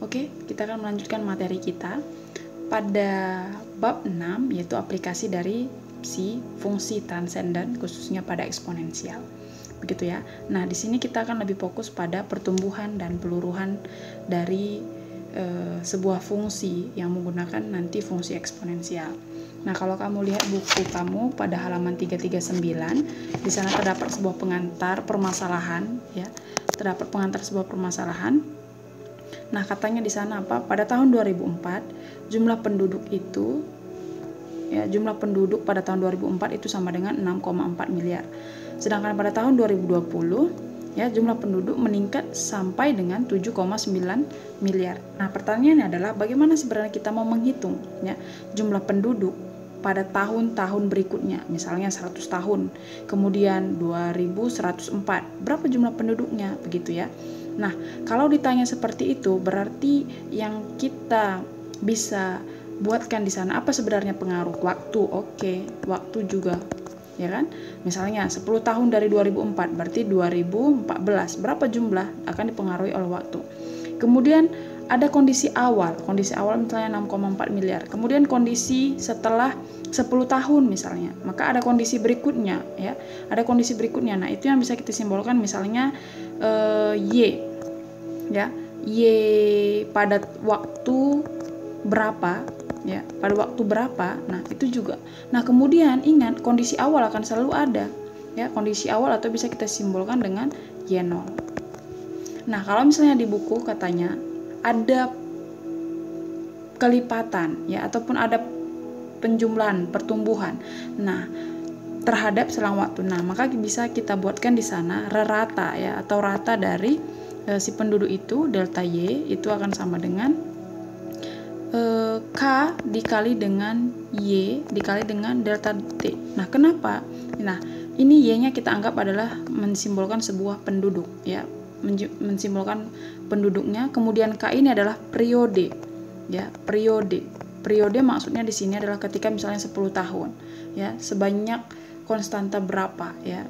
Oke, kita akan melanjutkan materi kita pada bab 6, yaitu aplikasi dari si fungsi transenden khususnya pada eksponensial. Begitu ya. Nah, di sini kita akan lebih fokus pada pertumbuhan dan peluruhan dari sebuah fungsi yang menggunakan nanti fungsi eksponensial. Nah, kalau kamu lihat buku kamu pada halaman 339, di sana terdapat sebuah pengantar permasalahan ya. Terdapat pengantar sebuah permasalahan. Nah, katanya di sana apa? Pada tahun 2004, jumlah penduduk itu ya, jumlah penduduk pada tahun 2004 itu sama dengan 6,4 miliar. Sedangkan pada tahun 2020 ya, jumlah penduduk meningkat sampai dengan 7,9 miliar. Nah, pertanyaannya adalah bagaimana sebenarnya kita mau menghitung ya jumlah penduduk pada tahun-tahun berikutnya, misalnya 100 tahun, kemudian 2104, berapa jumlah penduduknya, begitu ya. Nah, kalau ditanya seperti itu, berarti yang kita bisa buatkan di sana apa sebenarnya pengaruh? Waktu, oke, waktu juga, ya kan? Misalnya 10 tahun dari 2004, berarti 2014, berapa jumlah akan dipengaruhi oleh waktu. Kemudian ada kondisi awal misalnya 6,4 miliar. Kemudian kondisi setelah 10 tahun misalnya, maka ada kondisi berikutnya ya. Ada kondisi berikutnya. Nah, itu yang bisa kita simbolkan misalnya Y ya. Y pada waktu berapa ya, pada waktu berapa. Nah, itu juga. Nah, kemudian ingat kondisi awal akan selalu ada ya, kondisi awal atau bisa kita simbolkan dengan Y0. Nah, kalau misalnya di buku katanya ada kelipatan ya, ataupun ada penjumlahan, pertumbuhan. Nah, terhadap selang waktu. Nah, maka bisa kita buatkan di sana rata ya, atau rata dari si penduduk itu, delta Y itu akan sama dengan K dikali dengan Y dikali dengan delta T. Nah, kenapa? Nah, ini Y-nya kita anggap adalah mensimbolkan sebuah penduduk ya, mensimbolkan penduduknya. Kemudian K ini adalah periode ya, periode maksudnya di sini adalah ketika misalnya 10 tahun ya, sebanyak konstanta berapa ya.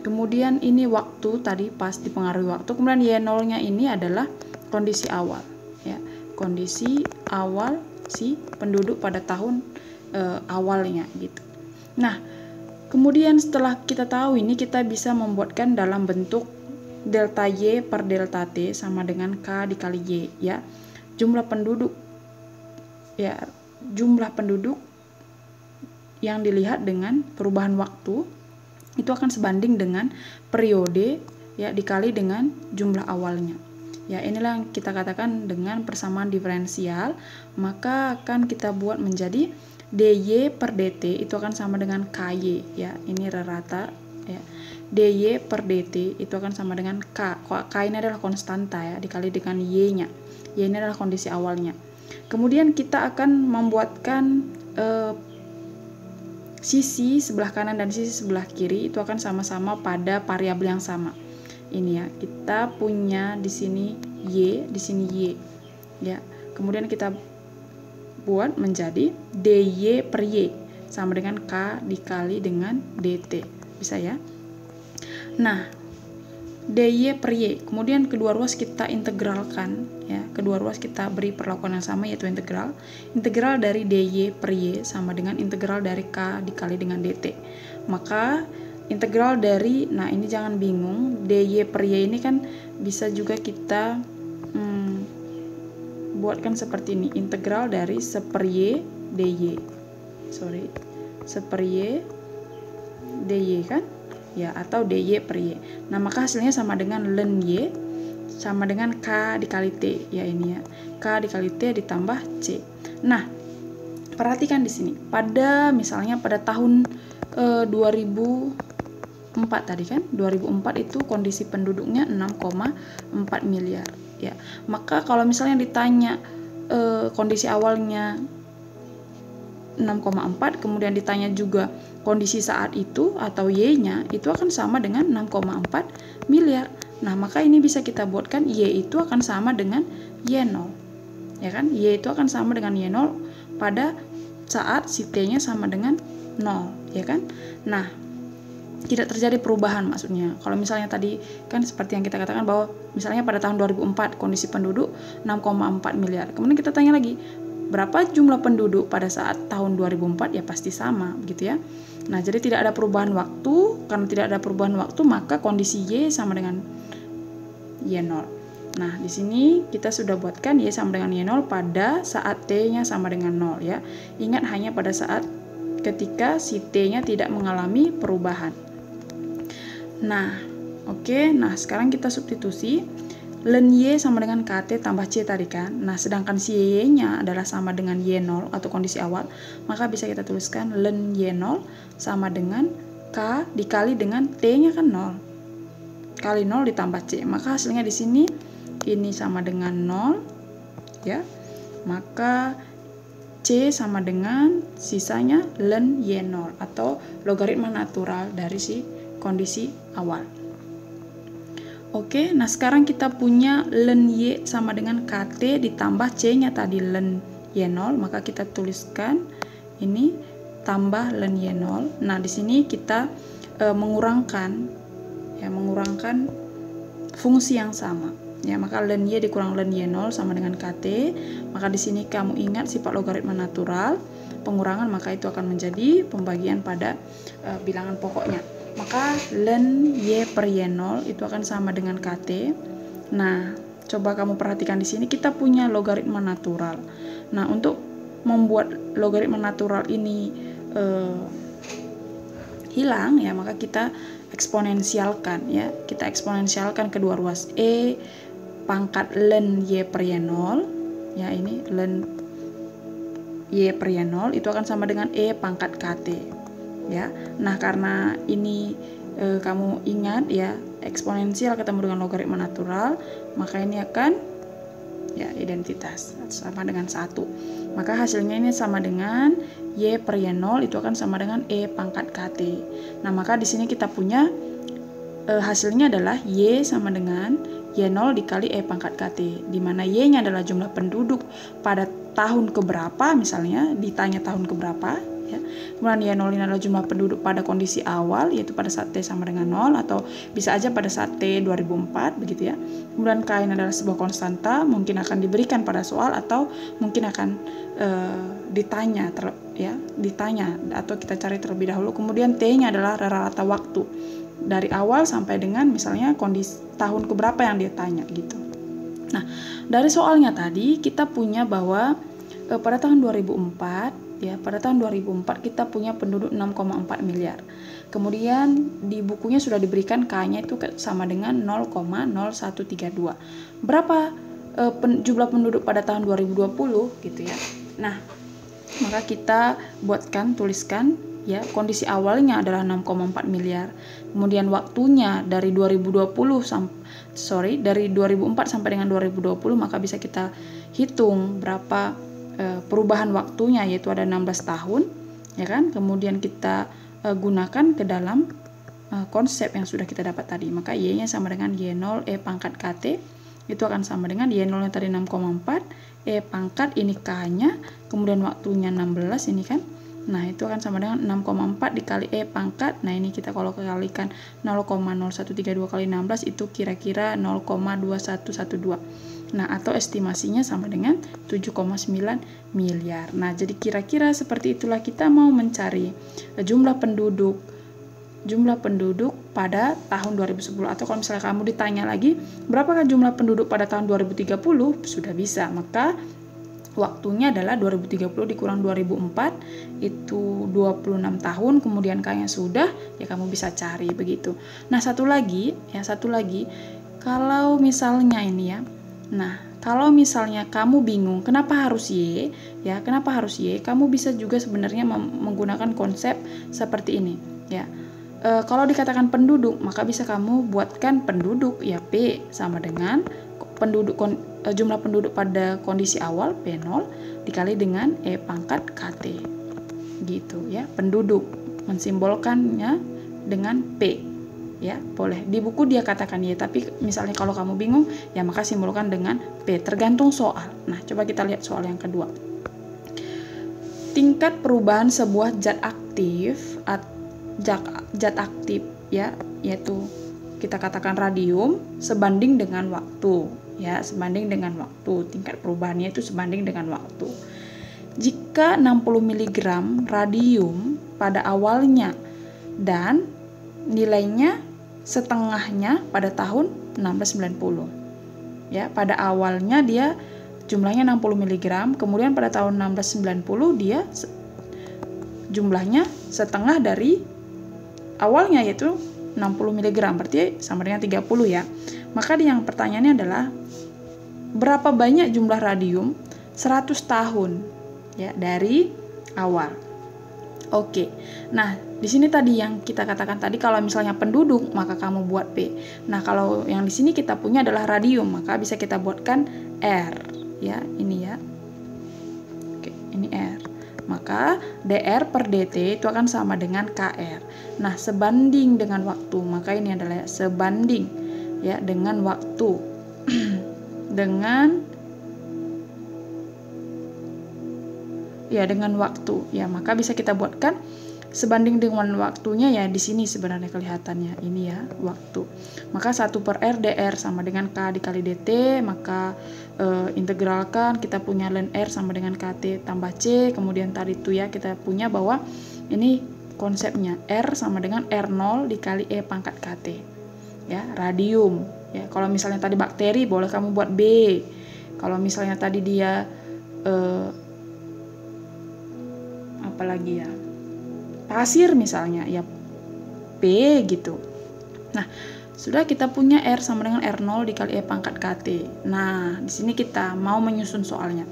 Kemudian ini waktu tadi pas dipengaruhi waktu. Kemudian Y0-nya ini adalah kondisi awal ya, kondisi awal si penduduk pada tahun awalnya gitu. Nah, kemudian setelah kita tahu ini, kita bisa membuatkan dalam bentuk delta Y per delta T sama dengan K dikali Y ya. Jumlah penduduk ya, jumlah penduduk yang dilihat dengan perubahan waktu itu akan sebanding dengan periode ya dikali dengan jumlah awalnya. Ya, inilah yang kita katakan dengan persamaan diferensial. Maka akan kita buat menjadi dy per dt itu akan sama dengan ky ya. Ini rata ya. dy per dt itu akan sama dengan k. K ini adalah konstanta ya, dikali dengan y-nya. Y ini adalah kondisi awalnya. Kemudian kita akan membuatkan sisi sebelah kanan dan sisi sebelah kiri itu akan sama-sama pada variabel yang sama. Ini ya, kita punya di sini Y, di sini Y ya. Kemudian kita buat menjadi dy per Y sama dengan K dikali dengan dt. Bisa ya. Nah, dy per Y, kemudian kedua ruas kita integralkan ya. Kedua ruas kita beri perlakuan yang sama, yaitu integral. Integral dari dy per Y sama dengan integral dari K dikali dengan dt. Maka integral dari, nah ini jangan bingung, dy per Y ini kan bisa juga kita buatkan seperti ini, integral dari seper Y dy, seper Y dy kan ya, atau dy per Y. Nah, maka hasilnya sama dengan ln Y sama dengan K dikali T ya, ini ya, K dikali T ditambah C. Nah, perhatikan di sini, pada misalnya pada tahun 2004 tadi kan, 2004 itu kondisi penduduknya 6,4 miliar ya. Maka kalau misalnya ditanya kondisi awalnya 6,4, kemudian ditanya juga kondisi saat itu atau Y-nya, itu akan sama dengan 6,4 miliar. Nah, maka ini bisa kita buatkan Y itu akan sama dengan Y0 ya kan, Y itu akan sama dengan Y0 pada saat si T-nya sama dengan 0 ya kan. Nah, tidak terjadi perubahan maksudnya. Kalau misalnya tadi kan seperti yang kita katakan bahwa misalnya pada tahun 2004 kondisi penduduk 6,4 miliar. Kemudian kita tanya lagi, berapa jumlah penduduk pada saat tahun 2004? Ya pasti sama, begitu ya. Nah, jadi tidak ada perubahan waktu. Karena tidak ada perubahan waktu, maka kondisi Y sama dengan Y0. Nah, di sini kita sudah buatkan Y sama dengan Y0 pada saat T-nya sama dengan 0 ya. Ingat hanya pada saat ketika si T-nya tidak mengalami perubahan. Nah, oke. Nah, sekarang kita substitusi. Len Y sama dengan KT tambah C tadi kan. Nah, sedangkan si Y-nya adalah sama dengan Y0 atau kondisi awal, maka bisa kita tuliskan len Y0 sama dengan K dikali dengan T-nya kan 0. Kali 0 ditambah C. Maka hasilnya di sini ini sama dengan 0 ya. Maka C sama dengan sisanya len Y0 atau logaritma natural dari si kondisi awal. Oke, nah sekarang kita punya len Y sama dengan KT ditambah C-nya tadi len Y0, maka kita tuliskan ini tambah len Y0. Nah, di sini kita mengurangkan fungsi yang sama. Ya, maka len Y dikurang len Y0 sama dengan KT. Maka di sini kamu ingat sifat logaritma natural, pengurangan, maka itu akan menjadi pembagian pada bilangan pokoknya. Maka len Y per Y0 itu akan sama dengan KT. Nah, coba kamu perhatikan di sini kita punya logaritma natural. Nah, untuk membuat logaritma natural ini hilang ya, maka kita eksponensialkan ya. Kita eksponensialkan kedua ruas E pangkat len Y per Y0 ya, ini len Y per Y0 itu akan sama dengan E pangkat KT ya. Nah, karena ini kamu ingat ya, eksponensial ketemu dengan logaritma natural, maka ini akan ya identitas sama dengan 1. Maka hasilnya ini sama dengan Y per Y0 itu akan sama dengan E pangkat KT. Nah, maka di sini kita punya hasilnya adalah Y sama dengan Y0 dikali E pangkat KT, di mana Y-nya adalah jumlah penduduk pada tahun keberapa, misalnya ditanya tahun keberapa ya. Kemudian Y0 ini adalah jumlah penduduk pada kondisi awal, yaitu pada saat T sama dengan 0, atau bisa aja pada saat T 2004 begitu ya. Kemudian K ini adalah sebuah konstanta, mungkin akan diberikan pada soal atau mungkin akan ditanya atau kita cari terlebih dahulu. Kemudian T-nya adalah rata-rata waktu dari awal sampai dengan misalnya kondisi tahun keberapa yang dia tanya gitu. Nah, dari soalnya tadi kita punya bahwa pada tahun 2004 ya, pada tahun 2004 kita punya penduduk 6,4 miliar. Kemudian di bukunya sudah diberikan K-nya itu sama dengan 0,0132. Berapa jumlah penduduk pada tahun 2020 gitu ya. Nah, maka kita tuliskan ya, kondisi awalnya adalah 6,4 miliar. Kemudian waktunya dari 2004 sampai dengan 2020, maka bisa kita hitung berapa perubahan waktunya, yaitu ada 16 tahun ya kan. Kemudian kita gunakan ke dalam konsep yang sudah kita dapat tadi. Maka Y-nya sama dengan Y0 E pangkat KT, itu akan sama dengan Y0 yang tadi 6,4 E pangkat ini K-nya, kemudian waktunya 16 ini kan. Nah, itu akan sama dengan 6,4 dikali E pangkat. Nah, ini kita kalau kalikan 0,0132 kali 16 itu kira-kira 0,2112. Nah, atau estimasinya sama dengan 7,9 miliar. Nah, jadi kira-kira seperti itulah kita mau mencari jumlah penduduk pada tahun 2010. Atau kalau misalnya kamu ditanya lagi, berapakah jumlah penduduk pada tahun 2030? Sudah bisa. Maka waktunya adalah 2030 dikurang 2004, itu 26 tahun, kemudian K-nya sudah, ya kamu bisa cari begitu. Nah, satu lagi, kalau misalnya ini ya, nah, kalau misalnya kamu bingung kenapa harus Y, ya, kamu bisa juga sebenarnya menggunakan konsep seperti ini, ya. Kalau dikatakan penduduk, maka bisa kamu buatkan penduduk, ya, P sama dengan jumlah penduduk pada kondisi awal P0 dikali dengan E pangkat KT gitu ya. Penduduk mensimbolkannya dengan P ya, boleh di buku dia katakan Y, tapi misalnya kalau kamu bingung ya maka simbolkan dengan P, tergantung soal. Nah, coba kita lihat soal yang kedua. Tingkat perubahan sebuah zat aktif ya, yaitu kita katakan radium sebanding dengan waktu, ya, sebanding dengan waktu. Tingkat perubahannya itu sebanding dengan waktu. Jika 60 mg radium pada awalnya dan nilainya setengahnya pada tahun 1690. Ya, pada awalnya dia jumlahnya 60 mg, kemudian pada tahun 1690 dia jumlahnya setengah dari awalnya, yaitu 60 mg, berarti sama dengan 30 ya. Maka yang pertanyaannya adalah berapa banyak jumlah radium 100 tahun ya dari awal. Oke. Nah, di sini tadi yang kita katakan tadi, kalau misalnya penduduk maka kamu buat P. Nah, kalau yang di sini kita punya adalah radium, maka bisa kita buatkan R ya, ini ya. Oke, ini R. Maka dr per dt itu akan sama dengan kr. Nah, sebanding dengan waktu, maka ini adalah sebanding ya dengan waktu. dengan waktu ya, maka bisa kita buatkan sebanding dengan waktunya ya, di sini sebenarnya kelihatannya ini ya, waktu. Maka 1 per R dr sama dengan K dikali dt, maka integralkan, kita punya ln R sama dengan KT tambah C. Kemudian tadi itu ya, kita punya bahwa ini konsepnya R sama dengan R0 dikali E pangkat KT ya, radium ya. Kalau misalnya tadi bakteri, boleh kamu buat B. Kalau misalnya tadi dia apalagi ya, pasir misalnya ya, P gitu. Nah, sudah kita punya R sama dengan R0 dikali E pangkat KT. Nah, di sini kita mau menyusun soalnya.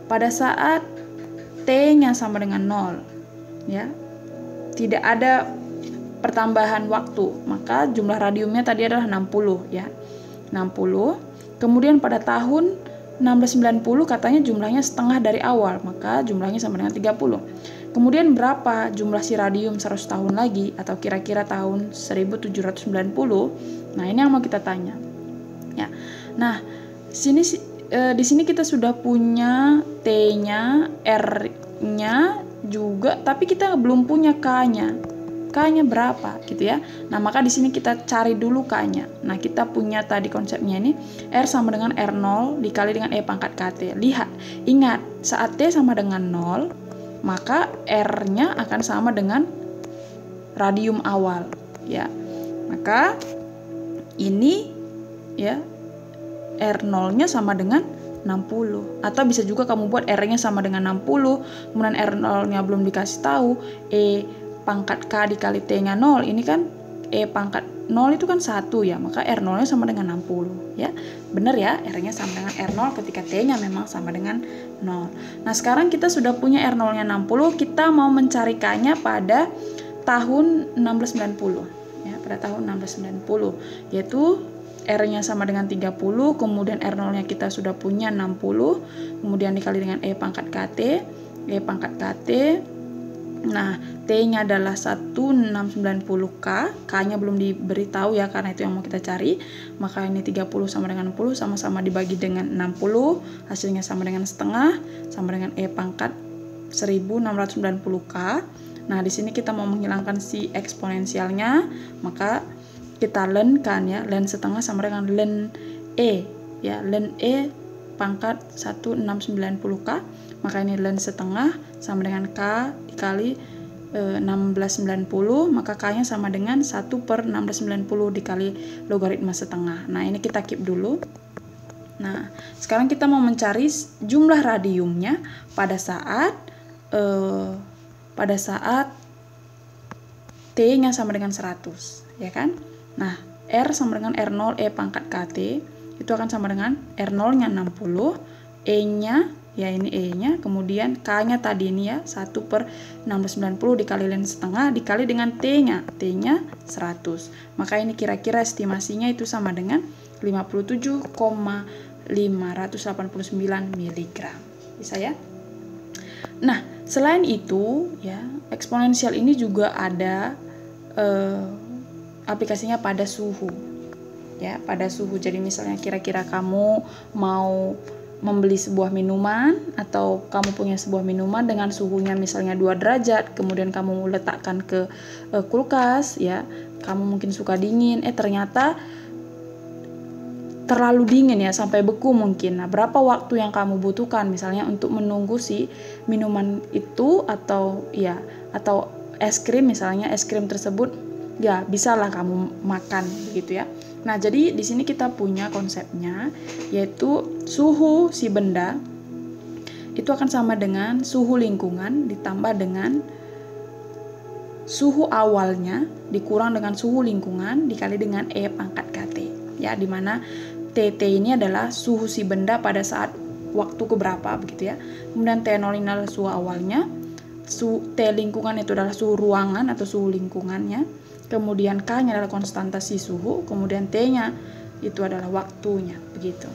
Pada saat T-nya sama dengan 0 ya, tidak ada pertambahan waktu, maka jumlah radiumnya tadi adalah 60 ya, 60. Kemudian pada tahun 1690 katanya jumlahnya setengah dari awal, maka jumlahnya sama dengan 30. Kemudian berapa jumlah si radium 100 tahun lagi, atau kira-kira tahun 1790? Nah, ini yang mau kita tanya. Ya. Nah, di sini kita sudah punya T-nya, R-nya juga, tapi kita belum punya K-nya. K-nya berapa gitu ya. Nah, maka di sini kita cari dulu K-nya. Nah, kita punya tadi konsepnya ini R sama dengan R0 dikali dengan E pangkat KT. Lihat, ingat, saat T sama dengan 0, maka R-nya akan sama dengan radium awal ya. Maka ini ya, R0-nya sama dengan 60, atau bisa juga kamu buat R-nya sama dengan 60, kemudian R0-nya belum dikasih tahu, E pangkat K dikali T-nya 0, ini kan E pangkat 0 itu kan 1 ya, maka R0-nya sama dengan 60 ya. Benar ya, R-nya sama dengan R0 ketika T-nya memang sama dengan 0. Nah, sekarang kita sudah punya R0-nya 60, kita mau mencari K-nya pada tahun 1690 ya, pada tahun 1690, yaitu R-nya sama dengan 30, kemudian R0-nya kita sudah punya 60, kemudian dikali dengan E pangkat KT, E pangkat KT. Nah, T-nya adalah 1690K, K-nya belum diberitahu ya, karena itu yang mau kita cari. Maka ini 30 sama dengan 60, sama-sama dibagi dengan 60, hasilnya sama dengan setengah, sama dengan E pangkat 1690K. Nah, di sini kita mau menghilangkan si eksponensialnya, maka kita ln kan ya, ln setengah sama dengan ln E ya, ln E pangkat 1690K. Maka ini ln setengah sama dengan K dikali 1690, maka K-nya sama dengan 1 per 1690 dikali logaritma setengah. Nah, ini kita keep dulu. Nah, sekarang kita mau mencari jumlah radiumnya pada saat T-nya sama dengan 100, ya kan? Nah, R sama dengan R0 E pangkat KT, itu akan sama dengan R0-nya 60, E-nya ya, ini E-nya, kemudian K-nya tadi ini ya, 1 per 1690 dikali ln setengah dikali dengan T-nya 100. Maka ini kira-kira estimasinya itu sama dengan 57,589 mg. Bisa ya? Nah, selain itu ya, eksponensial ini juga ada aplikasinya pada suhu. Ya, pada suhu. Jadi misalnya kira-kira kamu mau membeli sebuah minuman, atau kamu punya sebuah minuman dengan suhunya misalnya 2 derajat, kemudian kamu letakkan ke kulkas ya, kamu mungkin suka dingin, ternyata terlalu dingin ya, sampai beku mungkin. Nah, berapa waktu yang kamu butuhkan misalnya untuk menunggu si minuman itu, atau es krim misalnya, es krim tersebut ya bisalah kamu makan gitu ya. Nah, jadi di sini kita punya konsepnya, yaitu suhu si benda itu akan sama dengan suhu lingkungan ditambah dengan suhu awalnya dikurang dengan suhu lingkungan dikali dengan E pangkat KT. Ya, dimana TT ini adalah suhu si benda pada saat waktu keberapa begitu ya. Kemudian T0 ini adalah suhu awalnya, T lingkungan itu adalah suhu ruangan atau suhu lingkungannya, kemudian K-nya adalah konstantasi suhu, kemudian T-nya itu adalah waktunya begitu.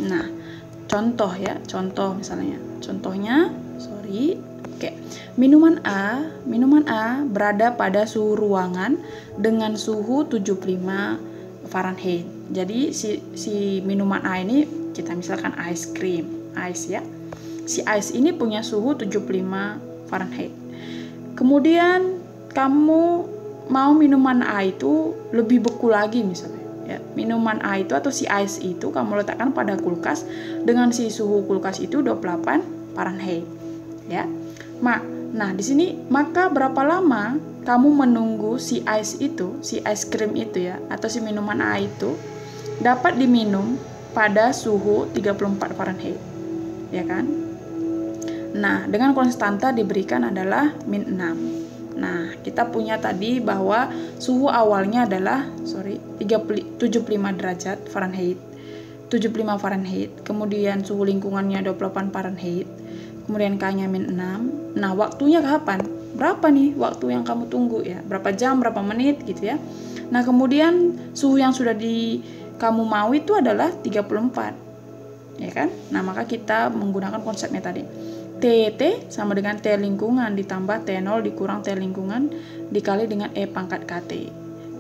Nah, contoh misalnya. Contohnya, minuman A berada pada suhu ruangan dengan suhu 75 Fahrenheit. Jadi si minuman A ini kita misalkan ice ya. Si ice ini punya suhu 75 Fahrenheit. Kemudian kamu mau minuman A itu lebih beku lagi misalnya. Ya, minuman A itu atau si ice itu kamu letakkan pada kulkas dengan si suhu kulkas itu 28 Fahrenheit. Ya. Nah, di sini maka berapa lama kamu menunggu si ice cream itu ya, atau si minuman A itu dapat diminum pada suhu 34 Fahrenheit. Ya kan? Nah, dengan konstanta diberikan adalah -6. Nah, kita punya tadi bahwa suhu awalnya adalah 75 derajat Fahrenheit. 75 Fahrenheit. Kemudian suhu lingkungannya 28 Fahrenheit. Kemudian K-nya -6. Nah, waktunya kapan? Berapa nih waktu yang kamu tunggu ya? Berapa jam, berapa menit gitu ya? Nah, kemudian suhu yang sudah kamu mau itu adalah 34. Ya kan? Nah, maka kita menggunakan konsepnya tadi. TT sama dengan T lingkungan ditambah T0 dikurang T lingkungan dikali dengan E pangkat KT.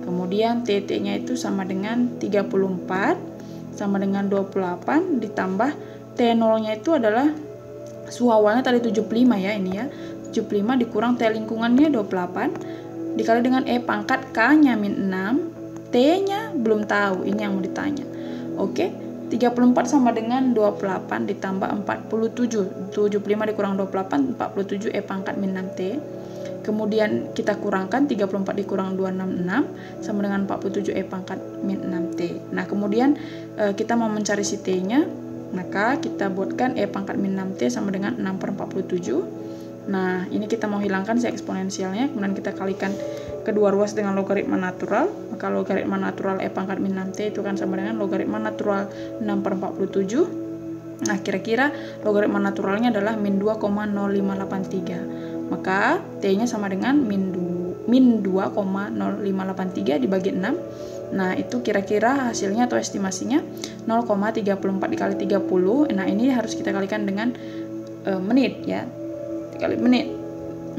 Kemudian TT-nya itu sama dengan 34 sama dengan 28 ditambah T0-nya itu adalah suhu awalnya tadi 75 ya, ini ya. 75 dikurang T lingkungannya 28 dikali dengan E pangkat K-nya -6, T-nya belum tahu, ini yang mau ditanya. Oke, 34 sama dengan 28 ditambah 47. 75 dikurang 28, 47 E pangkat -6T. Kemudian kita kurangkan 34 dikurang 266 sama dengan 47 E pangkat -6T. Nah, kemudian kita mau mencari si T-nya, maka kita buatkan E pangkat -6T sama dengan 6/47. Nah, ini kita mau hilangkan si eksponensialnya, kemudian kita kalikan kedua ruas dengan logaritma natural. Maka logaritma natural E pangkat -6T itu kan sama dengan logaritma natural 6/47. Nah, kira-kira logaritma naturalnya adalah -2,0583. Maka T-nya sama dengan -2,0583 dibagi 6. Nah, itu kira-kira hasilnya atau estimasinya 0,34 dikali 30. Nah, ini harus kita kalikan dengan menit ya. Dikali menit.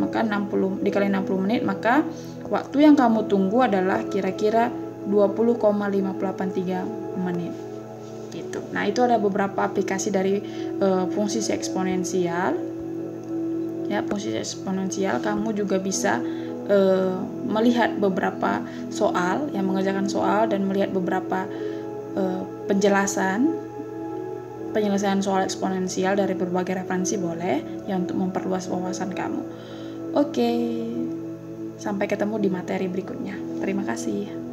Maka 60 dikali 60 menit, maka waktu yang kamu tunggu adalah kira-kira 20,583 menit. Gitu. Nah, itu ada beberapa aplikasi dari fungsi eksponensial. Ya, fungsi eksponensial kamu juga bisa melihat beberapa soal, yang mengerjakan soal dan melihat beberapa penjelasan soal eksponensial dari berbagai referensi boleh ya, untuk memperluas wawasan kamu. Oke, sampai ketemu di materi berikutnya. Terima kasih.